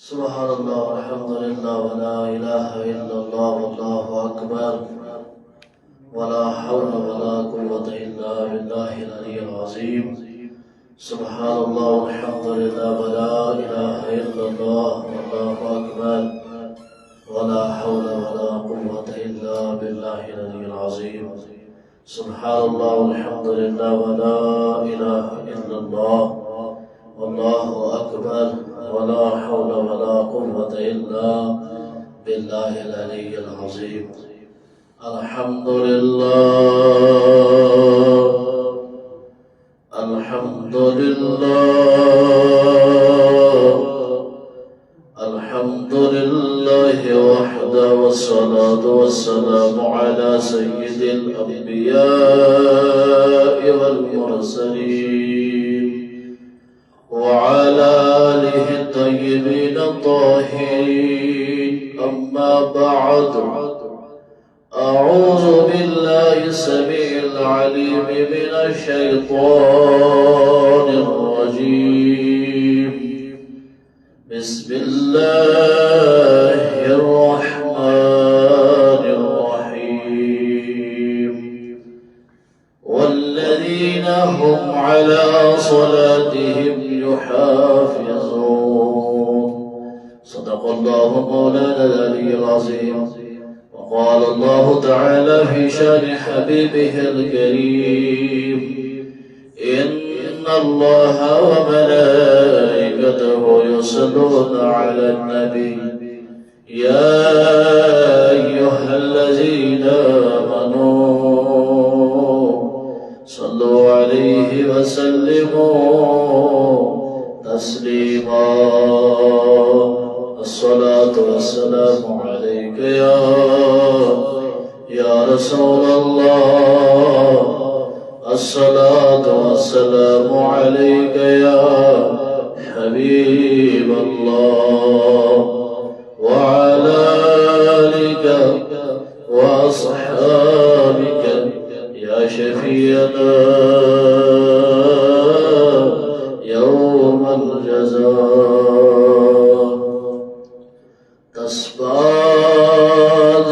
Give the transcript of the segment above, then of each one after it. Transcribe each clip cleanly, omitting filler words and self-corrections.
سبحان الله والحمد لله ولا إله إلا الله والله أكبر ولا حول ولا قوة إلا بالله العلي العظيم. سبحان الله والحمد لله ولا إله إلا الله والله أكبر ولا حول ولا قوة إلا بالله العلي العظيم. سبحان الله والحمد لله ولا إله إلا الله والله أكبر ولا حول ولا قوة إلا بالله العلي العظيم. الحمد لله الحمد لله الحمد لله وحده والصلاة والسلام على سيد الأنبياء والمرسلين وعلى آله الطيبين الطاهرين. أما بعد، أعوذ بالله السميع العليم من الشيطان الرجيم. بسم الله الرحمن الرحيم. والذين هم على صلاتهم يحافظون. صدق الله مولانا العلي العظيم. وقال الله تعالى في شان حبيبه الكريم: إن الله وملائكته يصلون على النبي يا أيها الذين آمنوا صلوا عليه وسلموا تسليما. الصلاة والسلام عليك يا رسول الله. الصلاة والسلام عليك يا حبيب الله وعلى آلك وأصحابك يا شفيعنا يوم الجزاء. تسباد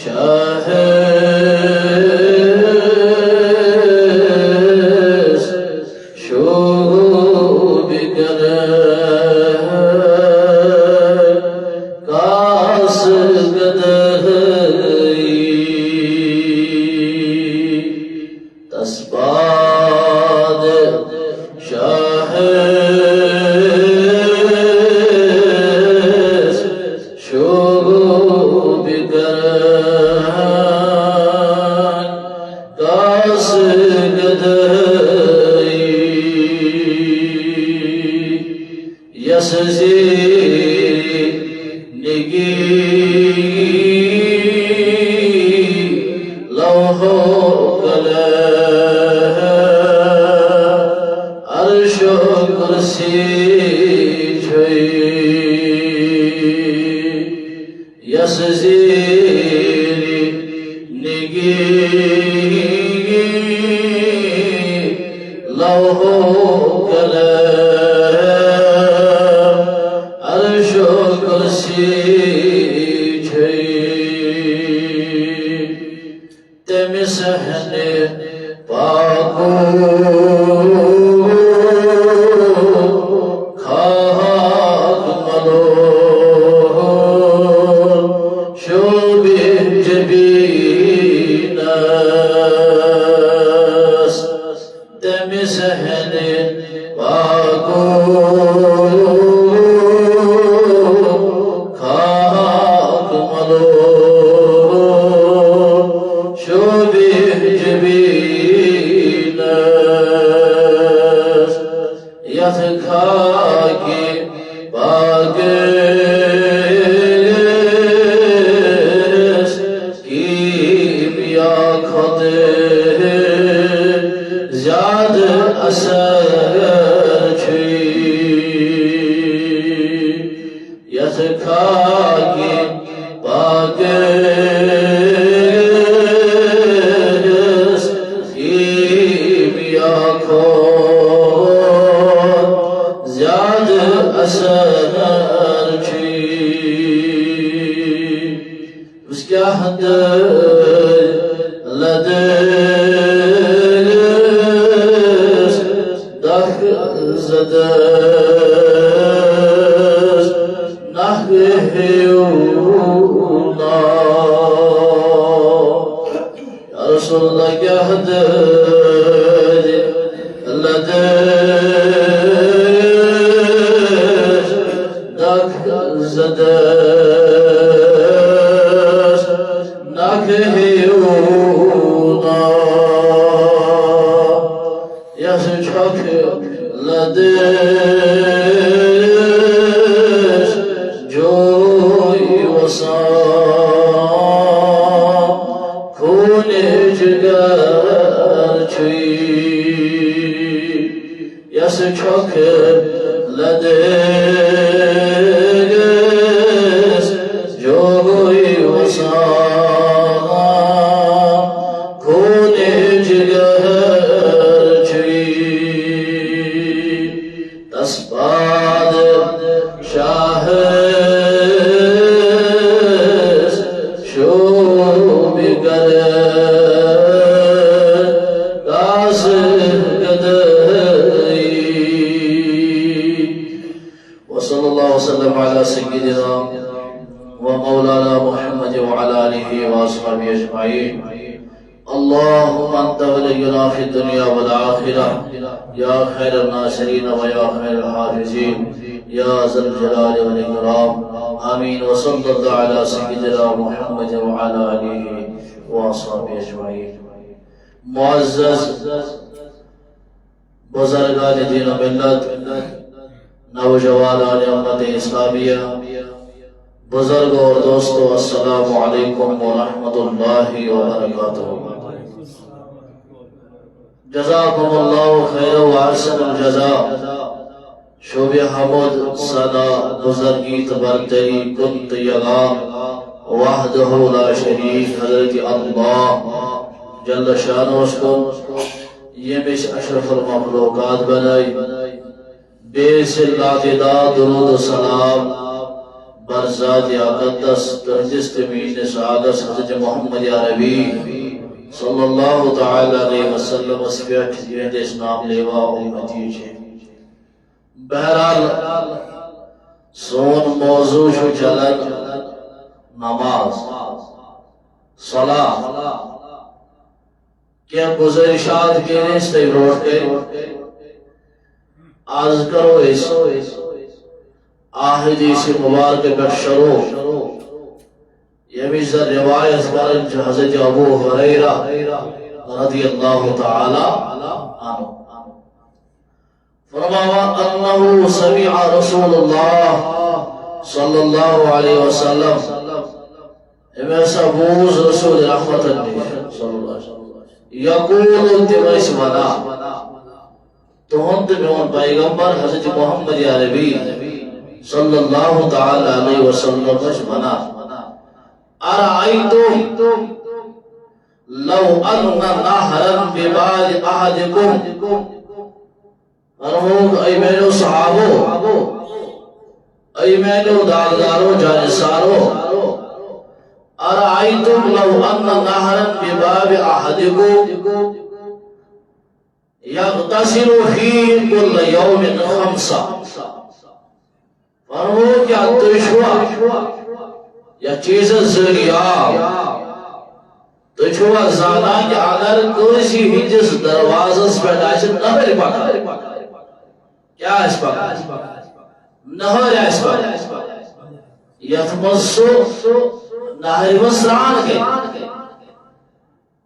شاهد شوق بكره قاس قدهي. تسباد شاهد زیاد اثر زدست نحونا یا رسول اللہ کیا حد لدست زدست نحونا یا سچھک لدست جوئی وسام خون جگر چھوئی یا سچھک لدست جوئی وسام خون جگر چھوئی تسباد شاہ شوب گر داس گدئی وصلی اللہ وسلم علی سیدنا ومولانا محمد وعلى آله وأصحابه أجمعين اللهم أنت ولينا في الدنيا والآخرة يا خير الناصرين ويا خير الحافظين يا ذا الجلال والإكرام آمين وصلى الله على سيدنا محمد وعلى آله وأصحابه أجمعين معزز بزرگان دین و ملت نوجوانان امت اسلامیہ بزرگ اور دوستو السلام علیکم ورحمۃ اللہ وبرکاتہ جزاکم اللہ خیر و احسن الجزاء شعب حمد ثنا بزرگیت برتری کنت یگام وحدہ لا شریک حضرت اللہ جل شانہ اس کو یہ مش اشرف المخلوقات بنائی بے سلات دا درود و سلام برزاد اقدس تحدث تمین سعادس حضرت محمد عربی صلی اللہ تعالی علیہ وسلم اسفیت یہ دیس نام لیوا امتی چھے بہرحال سون موضوع شو چلن نماز صلاح کیا گزرشات کے نستے روٹ کے عرض کرو اس حدیث مبارک پر شروع یہ بھی روایت کرن حضرت ابو ہریرہ رضی اللہ تعالی عنہ فرمایا انه سمع رسول اللہ صلی اللہ علیہ وسلم امسابوز رسول رحمت اللہ صلی اللہ علیہ وسلم یقول تمس ونا تہند میون پیغمبر حضرت محمد عربی صلی اللہ تعالی علیہ وسلم ونا ارائیتم لو ان نہرا ببال احدکم فرمود ای میرو صحابو ای میرو داغدارو جانسارو ارائیتم لو ان نہرا بباب احدکم یغتسل فیہ کل یوم خمسا فرمود کیا تشوا یا چیز ذریعہ تشوا زانا کہ اگر کوئی ہجس دروازس پر آئیسن نہر پکا کیا اس پکا نہر اس پکا یتمسو نہر وسران کے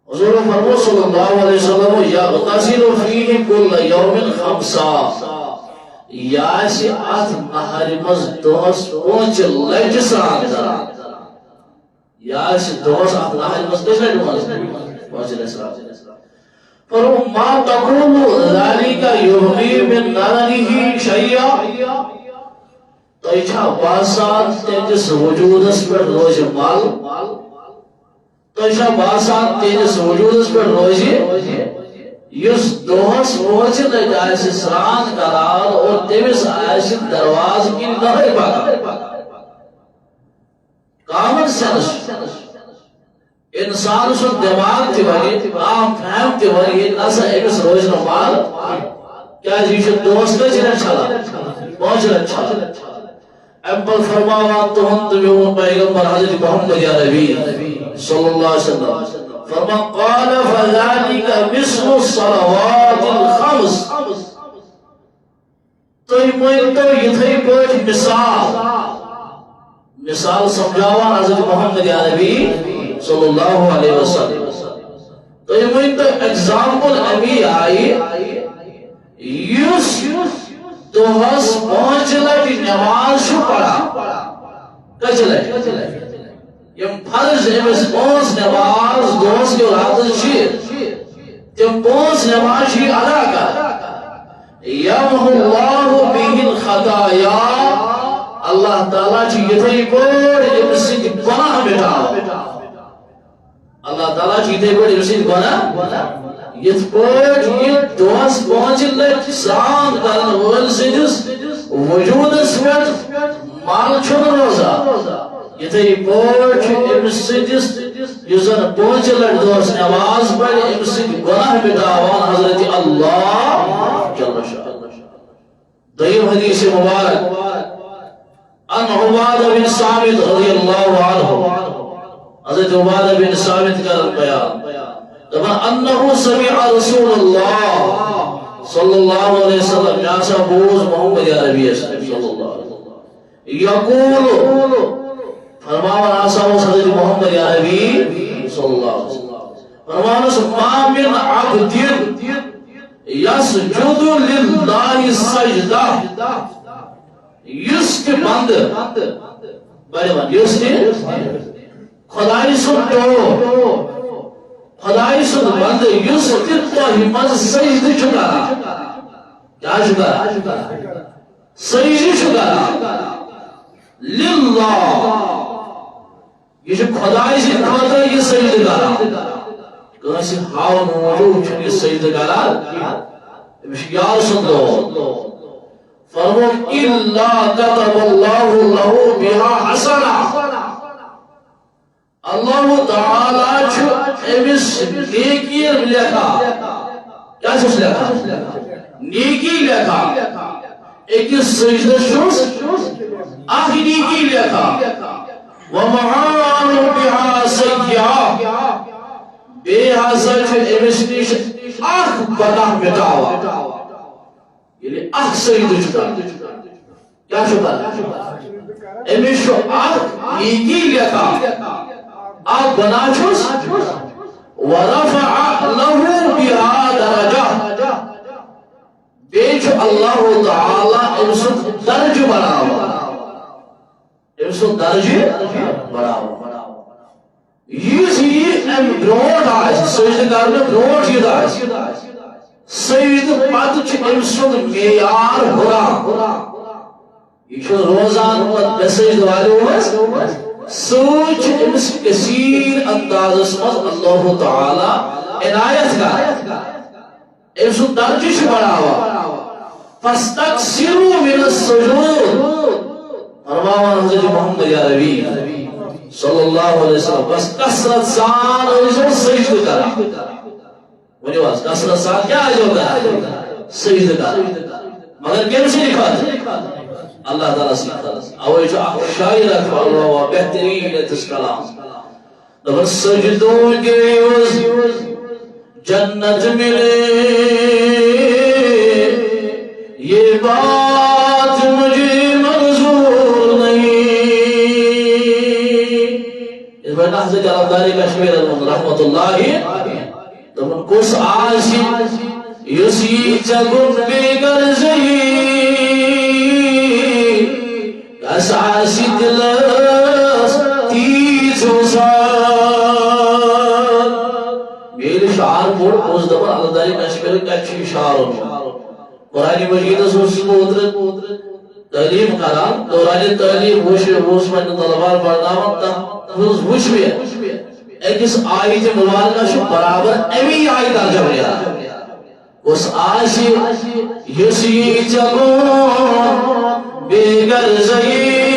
حضور فرمود صلی اللہ علیہ وسلم یغتسل فیہ کل یوم خمسا یاسی آت نہر مزدوس پونچ لجسان دران یاسی دوس آت نہر مزدوس پونچ لجسان فرمو ما تقول ذالک یغنی من نرنی شیعہ تو اچھا باسان تیجس وجودس پر روز مال تو اچھا باسان تیجس وجودس پر روزی یس دوہس روچ لگائیس سران کرار اور تیوس آئیس درواز کی نہر پاکا کامن سینس انسان سن دماغ تی وری عام فہم تی وری نسا ایکس روز نمال کیا یہ دوست کچھ چھلا 5 لٹ چھلا ام پر فرماوان تہند میون پیغمبر حضرت محمد عربی صلی اللہ علیہ وسلم فرما قال فذلك مثل الصلوات الخمس تو مونتو یتھے پٲٹھۍ مثال سمجھاوان حضرت محمد عربی صلی اللہ علیہ وسلم تو مونتو ایگزامپل امی آئی یس دہس 5 لٹہِ نماز چھُ پڑھان کچھ لٹہِ یم فرض امس 5 نماز دہس کے راتس تم 5 نماز ادا کر یمحو اللہ بہ الخطایا اللہ تعالیٰ یتھے پٲٹھۍ امس سٕنٛدۍ گۄناہ مٹاوان اللہ تعالیٰ یتھے پٲٹھۍ امس سٕنٛدۍ گۄناہ یتھ پٲٹھۍ یہ دہس 5 لٹہِ سران کرن وٲلۍ سٕنٛدِس وجوٗدس پٮ۪ٹھ مل چھُنہٕ روزان یتھے پٲٹھۍ امس سٕنٛدِس یُس زن 5 لٹہِ دہس نماز پرِ امس سٕنٛدۍ گۄناہ مٹاوان حضرت اللہ جل شانہ دوٚیِم حدیث مبارک عن عبادہ بن صامت رضی اللہ عنہ حضرت عبادہ بن صامت کا بیان انہو سمع رسول اللہ صلی اللہ علیہ وسلم یاسا بوز محمد عربی صلی اللہ علیہ وسلم یقول فرماوان آسا بوز حضرت محمد عربی صلی اللہ علیہ وسلم فرماوان ما من عبد یسجد للہ سجدہ یس کے بند بڑے بند یس کے خدای سن ٹو خدای سن بند یس کے توہی مز سجد چکا کیا چکا سجد چکا للہ یہ خدای سن خاطر یہ سجد کرا کسی ہاؤ موجود چھنی سجد کرا یا سن دو فرمو اِلَّا كَتَبَ اللَّهُ لَهُ بِهَا حَسَنًا اللہ تعالیٰ چھو امس نیکی لکھا کیا چھوس لکھا نیکی لکھا ایک سجدہ چھوس آخی نیکی لکھا وَمَعَانُ بِهَا سَيِّعَا بے حاصل چھو امس نیش آخ بنا مٹاوا یعنی آخ سجدہ چھتا کیا چھتا امس چھو آخ نیکی لکھا آپ بنا چھوس وَرَفَعَ لَهُ بِهَا دَرَجَةً بیچ اللہ تعالیٰ امسو درج بناوا امسو درج بناوا یہ ام برونٹ آئیس سجد کرنے برونٹ یہ آئیس سجد پت چھ امسو میار ہورا یہ چھو روزان بے سجد والے سوچ امس کثیر انداز مز اللہ تعالی عنایت کا امسو درجش بڑھاوا فاستکثروا من السجود فرماوان حضرت محمد عربی صلی اللہ علیہ وسلم بس کثرت سان ایزو سجد کرا ونی واس کثرت سان کیا ایزو کرا سجد کرا مگر کیم سے لکھا اللہ تعالیٰ سیکھتا اوہ جو شاعر اکفا اللہ و بہترین اتس کلام دبر سجدوں کے عوض جنت ملے یہ بات مجھے منظور نہیں اس بار نحضر جلالداری کشمیر رحمت اللہ دبر کس آسی یسی چگن بے گرزی اساسی دلس تیزو سار میرے شعر پوڑ پوز دبر اللہ داری کشمیر کچھی شعر قرآن مجید اس پوتر تعلیم کران دوران تعلیم وش من طلبار پڑھنا وش بھی ایکس آیت مبارکہ شو برابر امی آیت ترجمہ لیا اس آسی یسی چگون بیگر زئی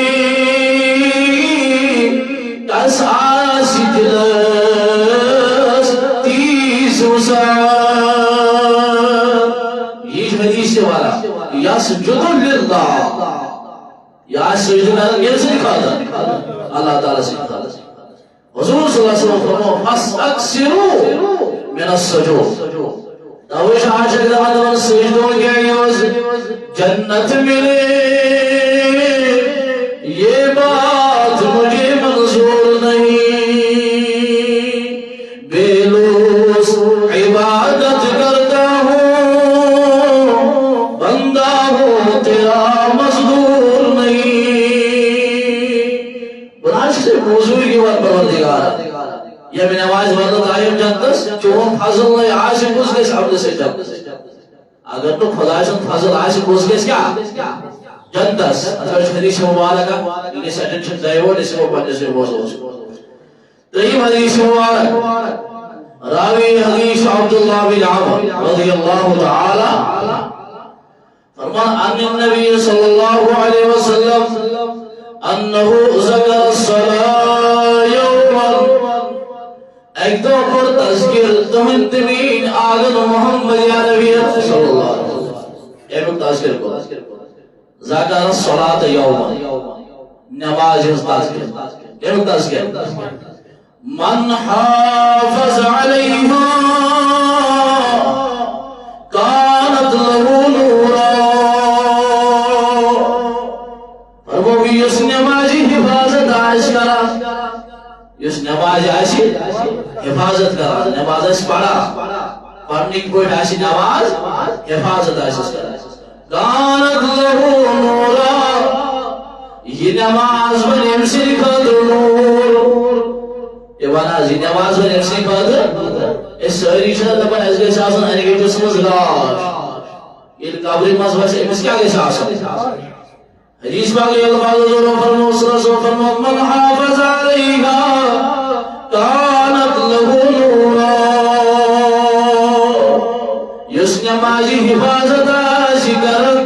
کس آسی دلس تیز وسان یہ حدیث حدیث والا یسجد للہ یا سجدہ کرن کس سے کھاتا اللہ تعالیٰ سے کھاتا حضور صلی اللہ علیہ وسلم فرمو فَاسْأَكْسِرُوا مِنَ السَّجُودِ توش عاشق دمدن سجدوں کے عوض جنت ملے یہ بات مجھے منظور نہیں بے لوس عبادت کرتا ہوں بندہ ہوں تیرا مزدور نہیں بناش سے موضوع کی بات پروردگار یہ میں نماز وقت آئیم جنتس چون فضل نہیں عاشق اس کے عبد سے جنتس اگر تو خدایشن فضل عاشق اس کے کیا جنتس اگر حدیث مبارکہ انہیں سٹنشن زیور اسے وہ پڑھنے سے موضوع تریم حدیث مبارک راوی حدیث عبداللہ بن عمر رضی اللہ تعالی فرمان ان النبی صلی اللہ علیہ وسلم انہو ذکر الصلاة یوما ایک دو پر تذکر تمہیں تمین آگن محمد یا نبی صلی اللہ علیہ وسلم ایک تذکر کو ذکر الصلاة یوما نماز تذکر ایک تذکر من حافظ علیہا کانت لہو نورا فرمو بھی اس نمازی حفاظت آئیش کرا اس نماز آئیشی حفاظت کرا نماز آئیش پڑھا پڑھنے کی کوئی آئیشی نماز حفاظت آئیش کرا کانت لہو نورا یہ نماز بن امسی قدر نور یہ وانا زی نماز بن امسی قدر اس سہری شدہ لبن از گئی ساسن ہنی گئی جسمز گاش یہ قبری مذہب سے امس کیا گئی ساسن حدیث باقی الفاظ حضور فرمو صلی اللہ علیہ وسلم فرمو من حافظ علیہا کانت لہو نورا یس نمازی حفاظت آشی کرد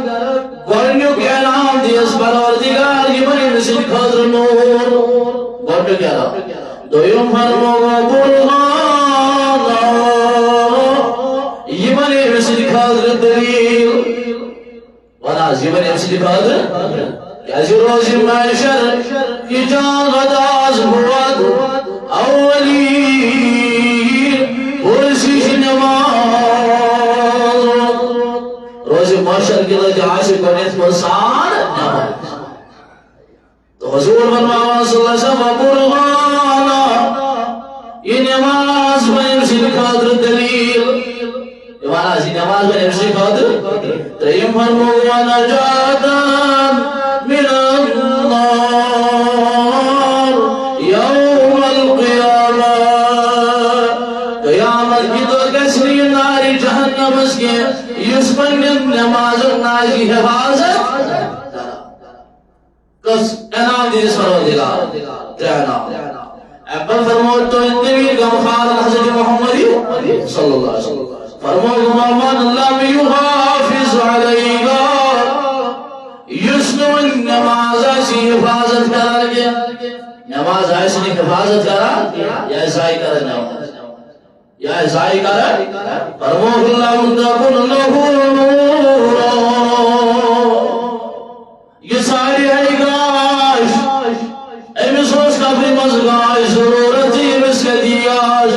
گوڑنیو کے اعلام دیس پروردگار یہ بنی مسل خضر نور گوڑنیو کے اعلام دویم فرمو برغانا یہ بنی مسل خضر دلیل وناز یہ بنی مسل خضر کیسی روزی معشر کی جان غداز بود اولین پرسیش نماز روزی معشر کی لئے عاشق کنیت پرسان نماز تو حضور فرمایا صلی اللہ علیہ وسلم برغانا یہ نماز بنی مسل خضر دلیل وانا زی نماز بنی مسل خضر تیم فرمو ونجاتا من النار یوم القیامہ قیامت کی تو کسری ناری جہنم اس کے یس پر نماز ناجی حفاظت کس انام دیس پروردگار ترینام اپن فرموت تو انتویر کا مخالف حضرت محمدی صلی اللہ علیہ وسلم فرموت من لم یحافظ علیہ یسنو نماز ایسی حفاظت کرا گیا نماز ایسی حفاظت کرا یا ایسائی کرا نماز یا ایسائی کرا فرموت اللہ مدقن لہو نورا یہ ساری ہے گاش ایمیس روز کبری مزگاش ضرورت ہی امس کے دیاش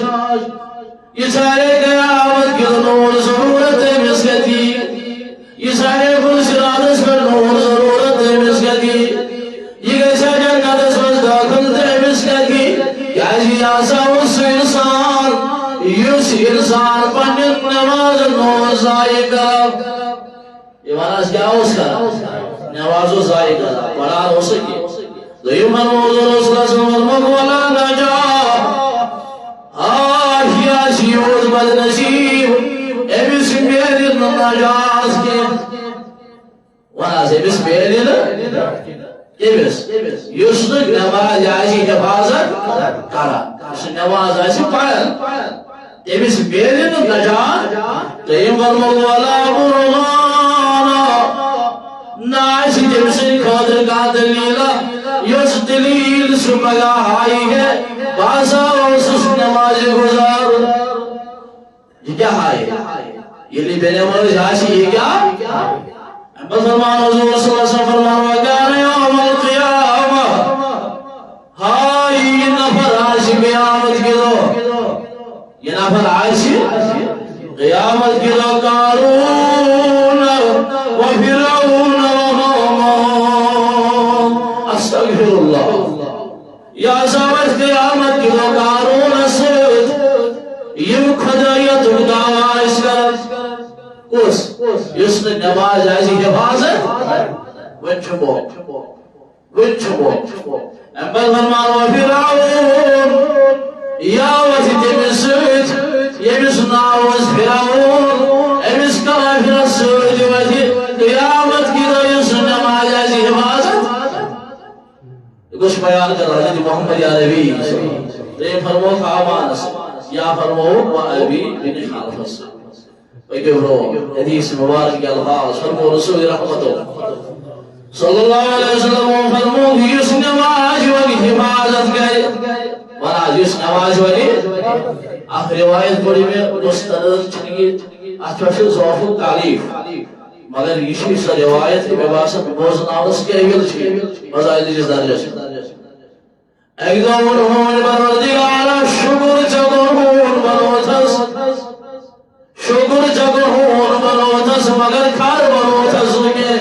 یہ سارے قیامت کے نور ضرورت امس کے دی یہ سارے فرسرادس پر نور ضرورت امس کے دی یہ کیسا جنت اس وز داخل امس کے دی یا جی آسا اس انسان یس انسان پنجن نماز نور ضائع کرا یہ معنی کیا اس کا نماز و ضائع کرا پڑھا ہو سکے لیمن موضوع رسول اللہ صلی اللہ علیہ وسلم ولا نجا آہیا شیوز بدنشیب ایمیس بیدن نجاز کے وہاں سے ایمیس بیدن ایمیس یسنک نماز آشی حفاظت کرا نماز آشی پڑھن ایمیس بیدن نجاز تیم فرمو ولا برغانا ناشی جمسن خاطر کا دلیلہ یس دلیل سمگا ہائی ہے باسا وسس نماز گزار یہ کیا ہائی یہ لی بنماز آشی یہ کیا بس فرمان حضور صلی اللہ علیہ وسلم فرمان وکان یوم القیامہ ہائی یہ نفر آشی قیامت کی دو یہ نفر آشی قیامت کی دو قارون و فرعون و حامان استغفر اللہ یا سامت قیامت کی دو قارون اسد یہ خدایت دعویٰ اس کا اس نے نماز ایسی حفاظت وچھبو امبر فرمان و فرعون یا وزید مسجد یمس ناوز فرعون امس کافر السود وزید قیامت کی دو اس نے نماز ایسی حفاظت کچھ بیان کر رہا ہے محمد یا نبی تو فرمو خامان یا فرمو و ابی بن خالفس ويقولوا حديث مبارك الفاظ فرموا رسول رحمته صلى الله عليه وسلم فرموا يس نماز ولی حفاظت گئے وراز يس نماز ولی آخر روایت پڑھی میں مستند چنگی اچھوشل ضعف تعلیف مگر یہ سا روایت کے باسط بوزناوس کے ایل چھ مزائد جس درجہ سے ایک دور ہون پروردگار شکر چکر بنوتس شکر چکر ہون بنوتس مگر کھار بنوتس کے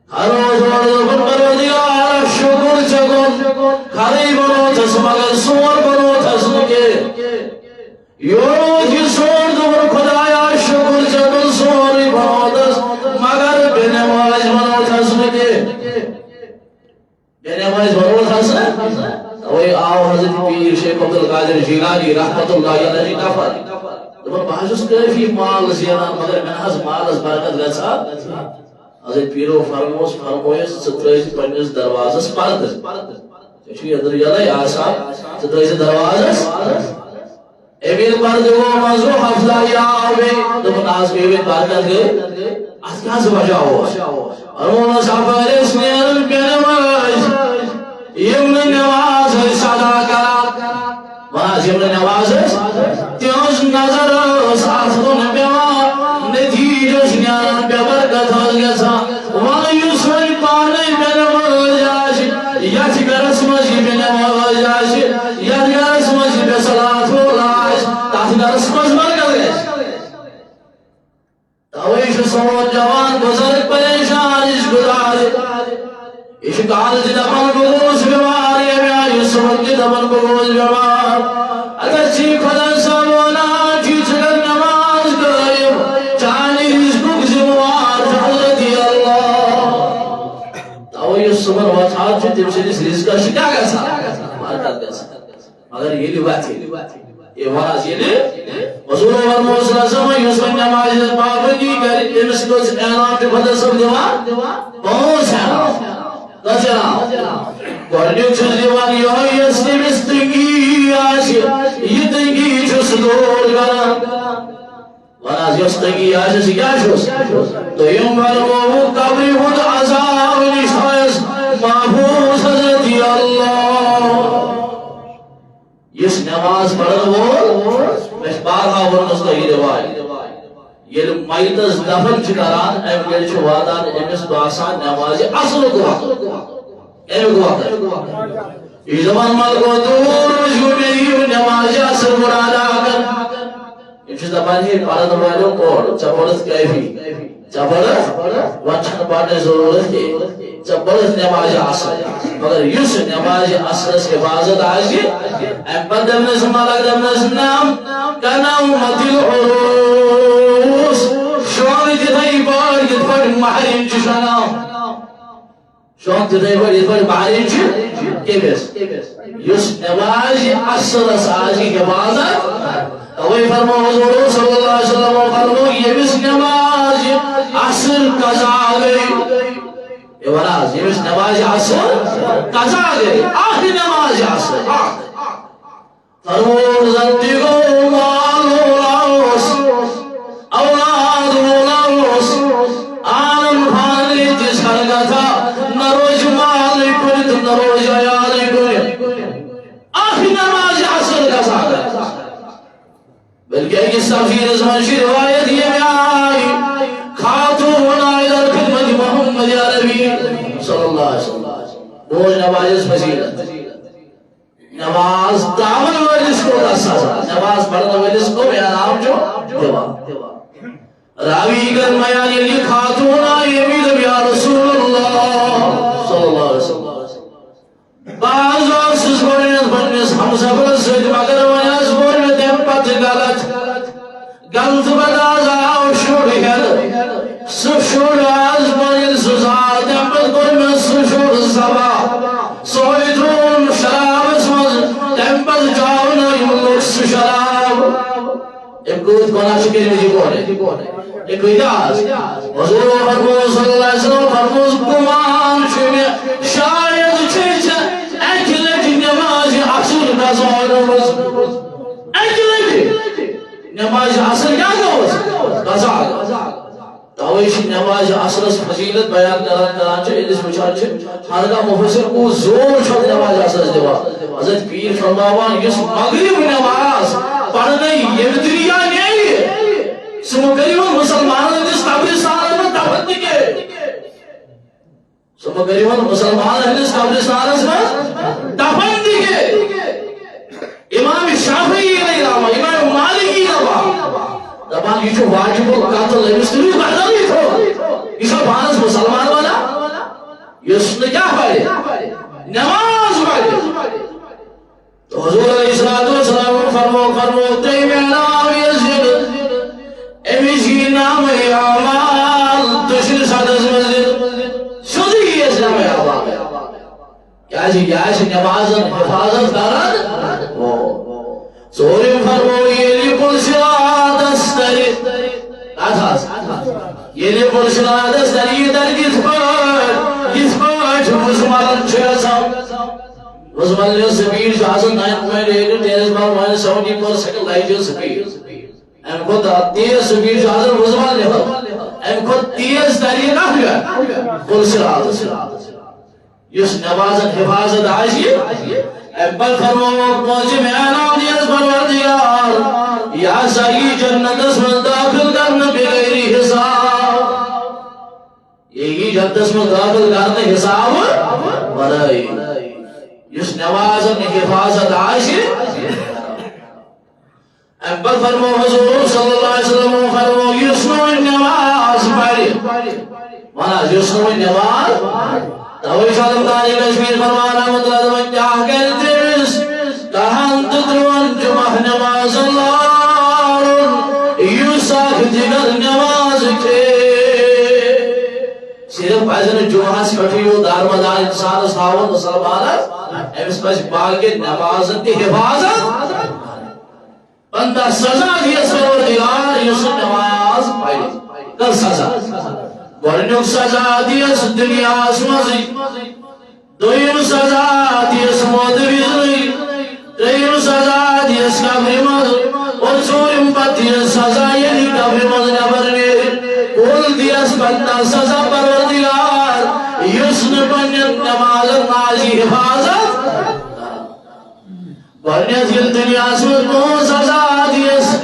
ہر روز پروردگار شکر چکر کھاری بنوتس مگر سور بنوتس کے یوں کی سور دور خدایا شکر چکر سوری بنوتس مگر بنواز بنوتس کے بنواز بنوتس وہی آو حضرت پیر شیخ عبدالقادر جیلانی رحمت اللہ علیہ نفر دبن بحث کافی مال زینان مگر من حض مالس برکت گژھا حضرت پیرو فرمویس ژٕ پننس دروازس پردٕ ژےٚ چھُ یدٕر یلے آسان ژٕ ترٲیزِ دروازس امیر پردٕ گوٚو منٛزٕ حفظہ آو بیٚیہِ دوٚپُن آز گٔے وۄنۍ برکت گٔے اتھ کیٛاہ حظ وجہ اوس فرمونس اپٲرۍ ٲسۍ نیران بٮ۪نمٲزۍ یِم نہٕ نٮ۪ماز ٲسۍ ادا کران وَنان یِم نہٕ نٮ۪ماز ٲسۍ تِہٕنٛز نظر ٲس اتھ کُن پیوان نتیٖجہٕ اوس نیران بے برکت ٲس گژھان وۄنۍ یُس وۄنۍ پانے بٮ۪نمٲزۍ آسہِ یتھ گرس منٛز یہِ بٮ۪نمٲزۍ آسہِ یتھ گرس منٛز یہِ بے صلات وول آسہِ تتھ گرس منٛز برکت گژھِ توے چھُ سون جوان بزرگ پریشان یہِ چھُ گُزارِ یہ کال تہ دپان بہ گوس بیمار یہ آئی صبح تہ دپان بہ گوس بیمار اگر چی خدا صاحب ونان چھ گر نماز قائم چانہ رزقک ذمہوار حضرت اللہ توے یس صبح وتھان چھ تم سندس رزقس کیا گژھان برکت گژھان مگر ییٚلہِ وتھِ یہ وناس حضور فرموو صلی اللہ علیہ وسلم یس وۄنۍ نماز پابندی کرِ تٔمِس کٔژ اعلان چھُ خۄدا صٲب دِوان 5 اعلان گۄڈنیُک چھُس دِوان یِہوٚے یۄس تٔمِس تنگی آسہِ یہِ تنگی چھُس دوٗر کران وناس یۄس تنگی آسہِ سُہ کیٛاہ چھُس دوٚیِم فرموو قبرِ ہُنٛد عذاب نِش تھٲیس محفوظ حضرت اللہ یُس نماز پرن وول مےٚ چھُ بارہا ووٚنمُت تۄہہِ روایت ییٚلہِ میتس دفن چھِ کران امہِ گرِ چھُ واتان أمِس باسان نمازِ اصلُک وقت امیُک وقت یہِ چھُ دپان ملکو دوٗر وٕچھِو مےٚ یِیِو نمازِ اصل مُرادا کران یِم چھِ دپان ہے پرن والیو کوٚر ژےٚ پوٚرُتھ کٲفی ژےٚ پوٚرُتھ وۄنۍ چھنہٕ پرنٕچ ضروٗرت کینٛہہ ژےٚ پوٚرُتھ نمازِ اصل مگر یُس نمازِ اصلس حفاظت آسہِ امہِ پتہٕ دپنس ملک دپنس نام کنومت العروس شون تتھے پٲٹھۍ یِتھ پٲٹھۍ مہرِنۍ چھِ شۄنگان شون تتھے پٲٹھۍ یِتھ پٲٹھۍ مہرِنۍ چھِ کٔمِس یُس نمازِ اصلس آسہِ حفاظت توے فرموو حضور صلی اللہ علیہ وسلم فرموو ییٚمِس نمازِ اصل قضا گٔے یہ وناس ییٚمِس نمازِ اصل قضا گٔے اکھ نمازِ اصل فرموو زن تہِ گوٚو مال وولاوس اولاد وولاوس عالم فانٕے تہِ سرگتھا نہ روزِ مالٕے کُنہِ تہٕ نہ روزِ عیالٕے کُنہِ اکھ نمازِ اصل قضا گٔے بلکہ أکِس تفسیٖرس منٛز چھِ روایت ییٚمہِ بوز نماز فضیلت نماز دعوت ولس کو سزا نماز پڑھنے ولس کو انعام جو دوا راوی کر بیان یہ خاتون آئی امید یا رسول اللہ صلی اللہ علیہ وسلم بعض آسس گوڑنیت بنیس ہم سفر سید مگر ونیس گوڑنیت تیم پت غلط بداز آو شوڑ ہل سشوڑ آز بنیل سزار تیم پت گوڑنیت سشوڑ سبا سویترون شراب اسمز تیم پت جاونا یملوکس شراب امکوت کنا شکر مجھے کون ہے ایک ویداز حضور فرموز صلی اللہ علیہ وسلم فرموز گمان شمی شاید چھیچ اکلت نماز اصل قضا اکلت نماز اصل کیا قضا تویش نماز اصل فضیلت بیان کران چھے اس بچار چھے ہرگاہ مفسر کو زور چھوڑ نماز اصل دیوا حضرت پیر فرماوان اس مغرب نماز پڑھنے یہ دنیا نہیں سمگریون مسلمان اس قبرستان میں دفن دیکھے سمگریون مسلمان اس قبرستان میں دفن دیکھے امام شافعی علیہ السلام امام مالکی روا دبان یہ جو واجب قتل مستری بردار نہیں تھو یہ سب بانس مسلمان والا یہ نے کیا پڑھے نماز پڑھے تو حضور علیہ السلام فرمو تیم اعلام یزید امیشی نام اعمال تشر سادس مزید شدی اسلام اعمال کیا جی نمازن حفاظت دارد سوریم فرمو یہ پرشاد استری یہ پرشاد استری در گیت پر مسلمان چھسام مسلمان سپیڈ جو حسن 9.8 ٹیرس بار 170% لائٹ سپیڈ ام کو تیز سپیڈ جو حضر مزمان لیتا ام کو تیز طریقہ ہوا کل سرات یس نمازن حفاظت آجی ام بل فرمو موجب اعلان دیز پروردگار یا سائی جنت اسم داخل کرنے بغیر حساب یہی جنت اسم داخل کرنے حساب برائی یس نمازن حفاظت آجی بل فرمو حضور صلی اللہ علیہ وسلم فرمو یسنو نماز پڑھی مانا یسنو نماز توی شادم دانی کشمیر فرمانا مطلب کیا کرتے اس کہاں تدرون جمع نماز اللہ یوساک دیگر نماز کے صرف بھائیزن جمعہ سکٹیو دار مدار انسان ساون مسلمانت ایمس پاس باقی نمازت کی حفاظت بندہ سزا دیا سرودگار یسن نماز پڑھی کل سزا گورنک سزا دیا دنیا اسمازی دویم سزا دیا سمود ویزنی تریم سزا دیا سکبری مز اور چوریم پت دیا سزا یعنی کبری مز نبرنی کل دیا بندہ سزا پروردگار یسن بنیت نماز نازی حفاظت گورنیت یہ دنیا سمجھ کو سزا دیس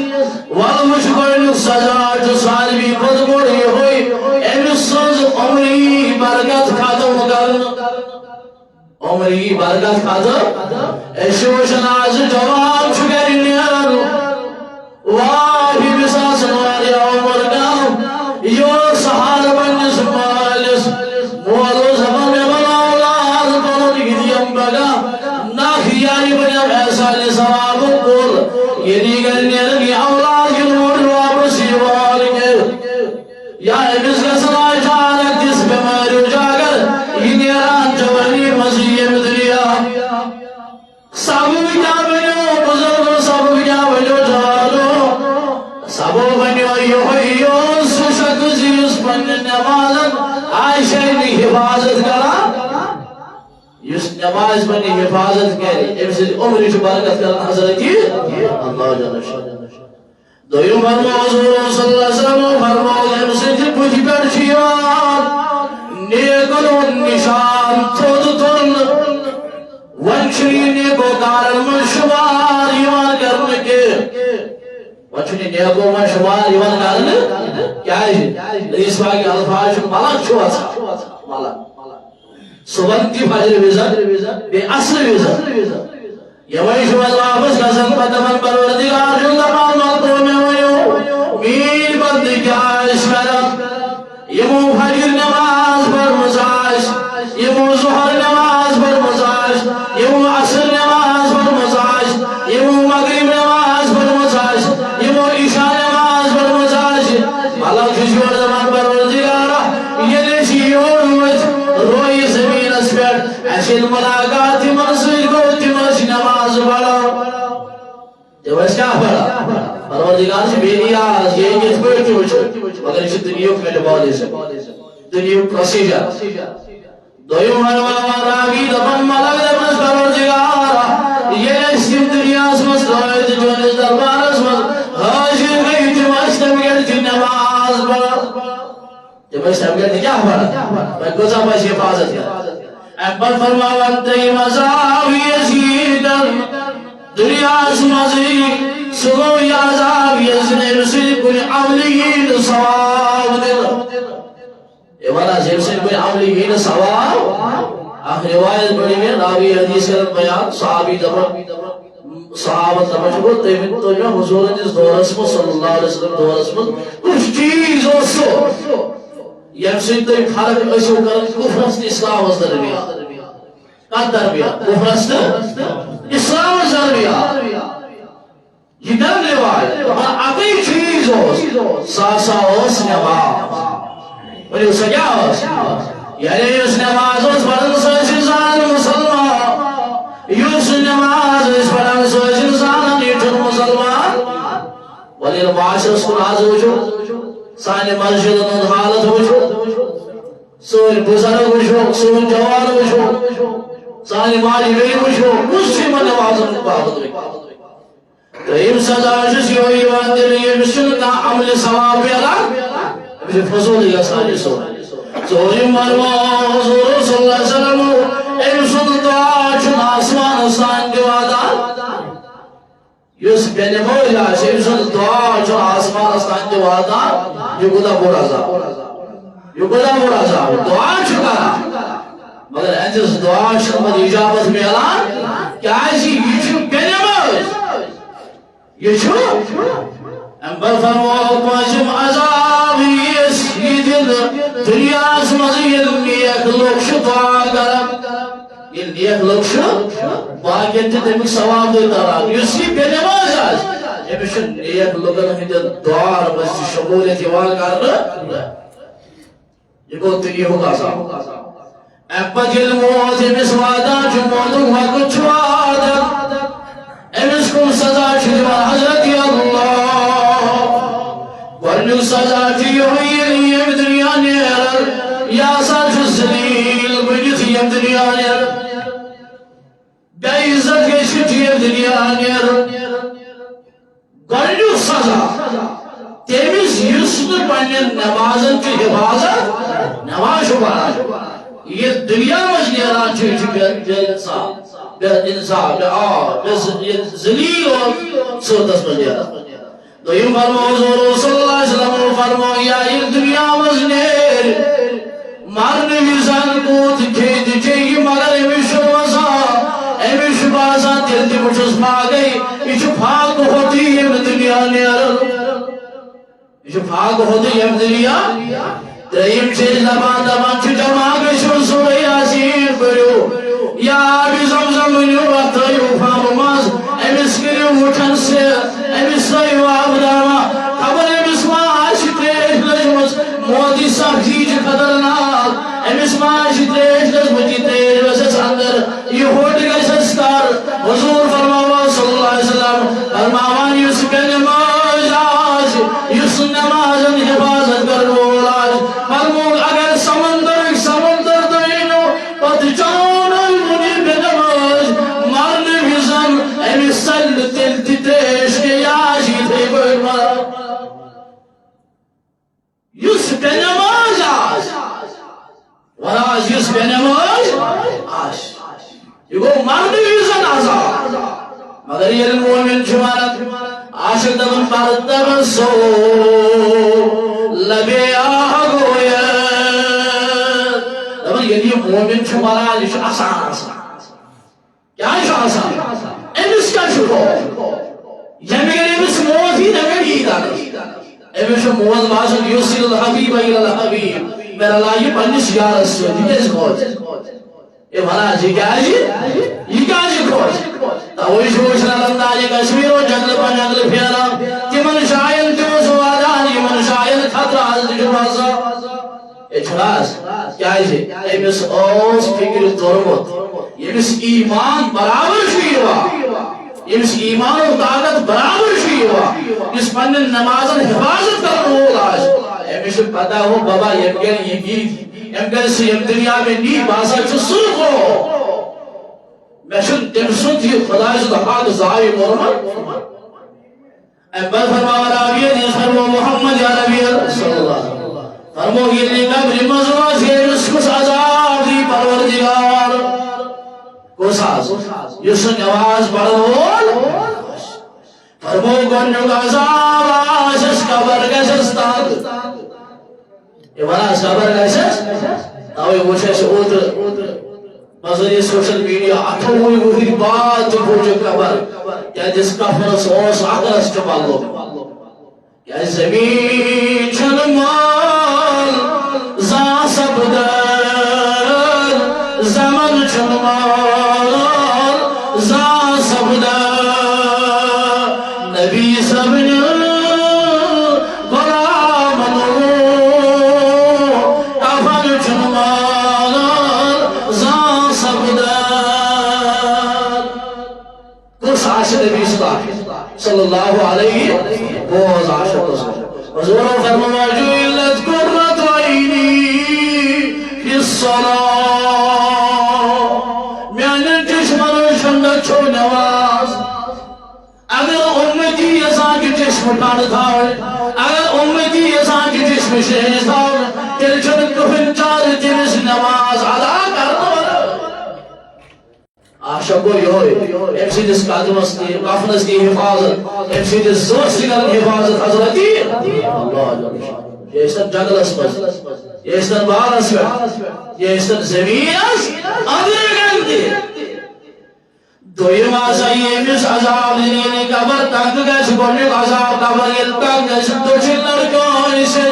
والمش گورنک سزا جو سالوی خود موڑی ہوئی امسوز عمری برکت ختم کرنا عمری برکت ختم اشوشن آج جواب شکر نیارو واہی بساس نواری عمر کام یو سہار بنیس مالس مولو زمان میں بنا اولاد بنو نگدیم بگا ناکھیاری بنیم ایسا لسواب کل یہ دیگر نیرگی اولاد کی نور واپس یوال کے یا امس گسنا چانک جس بیماری جاگر یہ نیران جوانی مزیم دنیا سب کیا بنیو بزرگ سب کیا بنیو جوانو سب بنیو یو سشک زیس بن نمازن عائشہ نے حفاظت کرا اس نماز بنی حفاظت کرے امس عمری جو برکت کرنا حضرت اللہ جل شانہ دویم فرمو حضور صلی اللہ علیہ وسلم فرمو امس پوچھ کر چیان نیکن نشان تھود تن ونچنی نیکو کارن من شمار ایمان کرنے کے ونچنی نیکو من شمار ایمان کرنے کیا ہے اس باقی الفاظ ملک چھوا تھا ملک صبح کی فجر وزن بے اصل وزن یوائش واپس گزن پتمن پروردگار جو تمام ملکوں میں ہوئیو میر بند کیا اس کرم یمو فجر نماز پر مزاش یمو ظہر نماز پر مزاش یمو عصر نماز پر مزاش یمو مغرب نماز پر مزاش یمو عشاء نماز پر مزاش مالا کشور زمان پروردگار یہ نشیور روئی زمین اسپیٹ ایسی ملاقات منصوری کو تمش نماز پڑھا تمش کیا پڑھا پروردگار سے بے نیاز یہ کس پر کیوں مگر اسے دنیا میں ڈبالے سے دنیا پروسیجر دویوں مرمہ راگی دبن ملک دبنس پروردگار یہ اسکیم دنیا سمس رویت جونس دربار سمس حاضر گئی تمش تمگیٹ کی نماز پڑھا تمش تمگیٹ کیا پڑھا میں گزا پاس حفاظت کیا اکبر فرماوت تی مذاب یزیدر دنیا سمزی سگوی عذاب یزنی رسید کن عملیین ثواب دل ایوانا جیبسن کن عملیین ثواب آخر روایت بڑی میں راوی حدیث کرن بیان صحابی دبر صحابت دبر تیمن تو جو حضور جس دور اسمو صلی اللہ علیہ وسلم دور اسمو کچھ چیز ہو سو یم سن تو فرق ایسو کرن کفرست اسلام از دربیان کت دربیان کفرست اسلام از دربیان یہ در روایت اور اقی چیز ہو ساسا ہوس نماز اور اسا کیا ہوس یعنی اس نماز اس پڑھن سوچ انسان مسلمان یوس نماز اس پڑھن سوچ انسان نیٹھن مسلمان ولی معاشر اس کو راز ہو جو سانی مسجد ان حالت ہو جو سوئی بزرگ ہو جو سوئی جوان ہو جو سانی مالی بے ہو جو مسلم نمازن پابند ہوئی تو ام سزا جسی ہوئی واندر یہ مسلم عمل ثواب بیالا ابھی فضول یا سانی سو زوری مرمو حضور صلی اللہ علیہ وسلم ام سن دعا چن آسمان سان دیوادا یس بین مولا ام سن دعا چن آسمان سان دیوادا یہ گدا بورا زا یہ گدا بورا زا دعا چکا مگر انجس دعا شمد اجابت بیالا کیا ایسی یہ چن بین مولا یہ چھو امبر فرمو پانچم عذاب یہ دل دنیا سمزید نیک لوکش دعا کرم یہ نیک لوکش باقی تیمک ثواب دیتا رہا یسی بے نماز آج یہ بشن نیک لوگن ہمیں دعا بس شمولیت یوان کرنا یہ کو تیری ہوگا صاحب اپا جل موت مسوادا جو موتوں وقت چھوادا امس کو سزا چھوا حضرت اللہ ورنو سزا چھوئی ہوئی یم دنیا نیر یا ساتھ زلیل بنیت یم دنیا نیر بے عزت کے چھٹی یم دنیا نیر ورنو سزا تیمیز یسن پنین نمازن کی حفاظت نماز شبارا یہ دنیا مجنیرہ چھوئی انصاف ذلیل اور صورت مجھے تو یہ فرمو حضور صلی اللہ علیہ وسلم فرمو یا یہ دنیا مزنیر مارنے ویزان کوت کھید چاہیے مگر امیشو وزا امیشو بازا دل دی مجھز پا گئی ایچو پھاک ہوتی ہے دنیا نیر ایچو پھاک ہوتی ہے دنیا ترہیم چیز لبان دبان چو جمع گشو سورہ یاسین پڑھو یا آبی زمزم انیو بطریو فامماز امیس کریو مٹھن سے امیس رائیو آبداما خبر امیس معاشی تریش لجمز موتی سب جیج خطرناک امیس معاشی تریش لجمجی تریش وسس اندر یہ ہوٹ گئی سستار حضور فرماوا صلی اللہ علیہ وسلم فرماوان یوسف نماز آج یوسف نمازن حفاظت کرو آج فرمو اگر سمندر دوینو پت جاؤ سل تل تیش کے یاشی تھے برما یس پہ نماز آج وراز یس پہ نماز آج یہ گو مرد ویزن آزاد مگر یہ المومن جمارت عاشق دبن پارت دبن سو لبے آگویا دبن یہ مومن چھو مران یہ آسان آسان کیا ہے آسان امس کا چھو یمی گر امس موت ہی نگر عید آنس امس موت باسن یوسیل الحبیب ایل الحبیب میرا لائیے پنیس یارس سے دیکھے اس خوش یہ بھلا جی کیا ہے یہ کیا جی خوش تاوی شوشنا لنداجی کشمیر و جنگل پا جنگل پھیرا تیمن شاین تیمن سوادان یمن شاین خطر حضرت جمعہ یہ چھڑاس کیا ہے جی امس اوس فکر دورمت یمس ایمان برابر شوئیوا یمس ایمان و طاقت برابر شوئیوا اس پنن نمازن حفاظت کرن ہو آج امس پتا ہو بابا یمگن یہ گیت یمگن سے یم دنیا میں نی باسا چھو سن ہو میں شن تم سن تھی خدای سے حق ظاہر مرمت بل فرما رابیہ جس فرمو محمد یا نبی صلی اللہ علیہ وسلم فرمو گرنی قبر مزوہ سے کس عذاب دی پروردگار کس عذاب یس نواز پڑھول فرمو گنجو عذاب آشش قبر گشش تاد یہ بنا قبر گشش تاوی وشش اوتر مزید سوشل میڈیا اٹھوئی وہی بات پوچھو قبر یا جس کفر سوس آگرس چپالو یا زمین چھنمال زا سبدر زمن چھنمال زا سبدر نبی سبن غلامنو کفر چھنمال زا سبدر کس عاشق نبی صلی اللہ علیہ بوز عاشق حضور فرما جعلت قرۃ عینی فی الصلاۃ میانہ چشمن شند چھو نواز اگر امتی یسان کی چشم پڑھ تھاو اگر امتی یسان کی چشم شہر تھاو تیل چھن کفن چار تیرس نواز ادا کرنا عاشق ہوئے امسیدس قدمس کی کفنس کی حفاظت امسیدس زوس کی حفاظت حضرتی اللہ یہ استن جنگلس مز یہ استن بارس میں یہ استن زمینس اندر گندی دویم آسائی امس عذاب دینی قبر تنگ گیس گونی عذاب قبر یہ تنگ گیس دوچی لڑکانی سے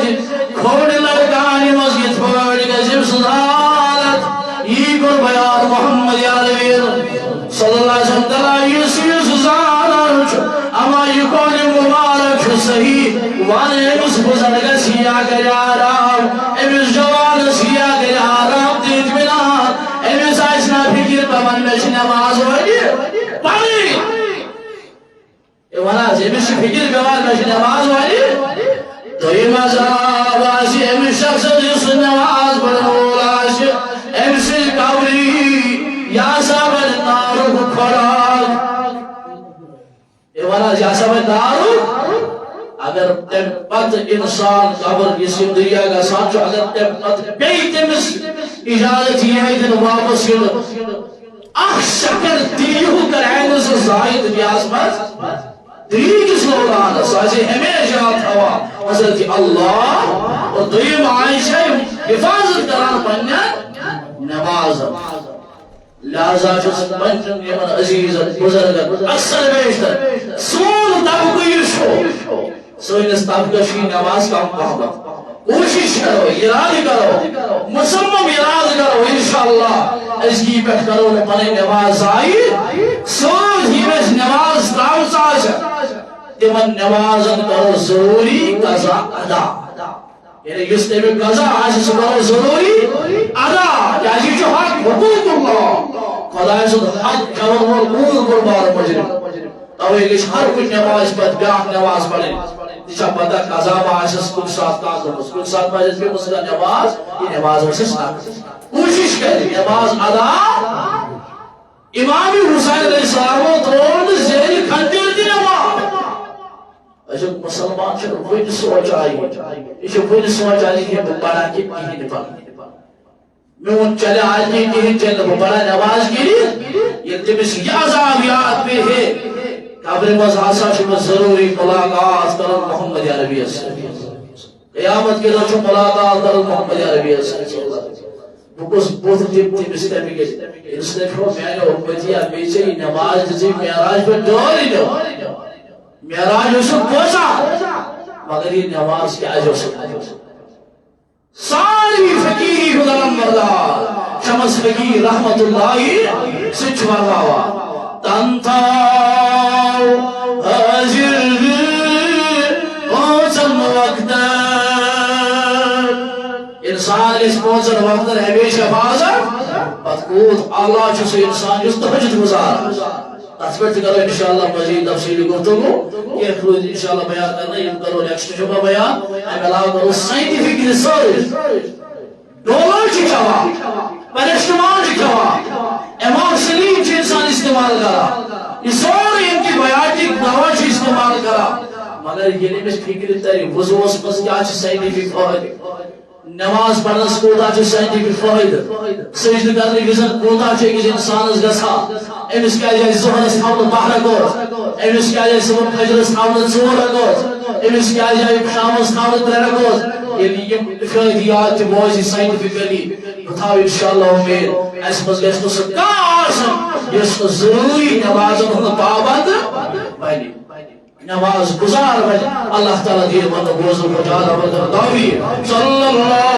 کھوڑی لڑکانی مسجد پھوڑی گیس امسدالت یہ کن بیان محمد یا نبی صلی اللہ علیہ وسلم دلہ یسیس زانچ اما یہ کون مبارک صحیح وانے امس بزرگ سیا کر آرام امس جوان سیا کر آرام دیت بنا امس آئسنا فکر پمن میں نماز ہوئی پڑھی یہ وانا امس فکر پمن میں نماز ہوئی تو یہ مذہب آسی امس شخص جس نماز پڑھولا آسی امس قبری یا صاحب نارو کھڑا یہ وانا یا صاحب نارو اگر تم پت انسان قبر جسم دریا کا ساتھ اگر تم پت بیت مس اجازت یہ ہے دن واپس کر اخ شکر دیو کر عین سے زائد نیاز مز دری کس لوگان سازی ہمیشہ تھوا حضرت اللہ اور دویم عائشہ حفاظت کران پنیا نماز لہذا جس منجن یمن عزیز بزرگت اکثر بیشتر سول طبقی شو سوئنس طبقشی نماز کا محبت کوشش کرو ارادہ کرو مصمم ارادہ کرو انشاءاللہ اس کی پیٹ کرو پنے نماز آئی سوز ہی میں نماز تاؤ ساشا تمن نمازن کرو ضروری قضا ادا یعنی جس نے بھی قضا آج کرو ضروری ادا یعنی جو حق حقوق اللہ خدای صد حق کرو مول قربان مجرم تو ایک ہر کچھ نماز پر بیاہ نماز پڑھیں جسا پتہ قضا باعث کل ساتھ کاظم کل ساتھ باعث بھی مسئلہ نماز یہ نماز ورسس نہ کوشش کریں نماز ادا امام حسین علیہ السلام ترون زیر کھنڈیر دی نماز ایسے مسلمان چھو وہی سوچ آئی اسے وہی سوچ آئی کہ بڑا کی نہیں پڑھ میں ان چلے آج نہیں کہیں چلے بڑا نماز گری یہ تمہیں یہ عذاب یاد پہ ہے قبر مزحاسا شما ضروری ملاقات کرن محمد عربی قیامت کے دو ملاقات کرن محمد عربی بکس بوت تمس تمک اس نے میانہ امتی بیچے نماز دے معراج پہ ڈوری دو معراج اس پوچھا مگر یہ نماز کیا جو ساری فقیری خدام مردار شمس فقیر رحمت اللہ سچ مرواوا تنتا حاضر پہنچن وقت انسان اس پہنچن وقت ہمیشہ بازر پتکوت اللہ چھو سے انسان جس تحجد گزار تسبیت کرو انشاءاللہ مزید تفصیلی گفتگو یہ خروج انشاءاللہ بیان کرنا یہ کرو نیکسٹ شبہ بیان ہم علاوہ کرو سائنٹیفک ریسرچ ڈولر چی چوا پرشتمان چی چوا امام سلیم چی انسان استعمال کرا یہ سوری ان کی بیاٹک دوا چی استعمال کرا مگر یہ نہیں میں فکر تاری وضو اس پس کیا چی سائنٹیفک فائدہ نماز پڑھنس کوتا چھ سائنٹیفک فائدہ سجدہ کرنے وزن کوتا چھ ایک انسانس گژھا امس کیا جائے ظہرس تھاون 12 رکعت امس کیا جائے صبح فجرس تھاون 4 رکعت امس کیا جائے شامس تھاون 3 رکعت یہ فائدیات بوزی سائنٹیفکلی بتاو انشاءاللہ امید اس مز گژھِ نہٕ سُہ کانٛہہ آسُن یُس نہٕ ضروٗری نمازن ہُنٛد پابند بنہِ نماز گزار بنہِ اللہ تعالیٰ دِیہِ بنٛدٕ بوزُن مجال توفیق صلی اللہ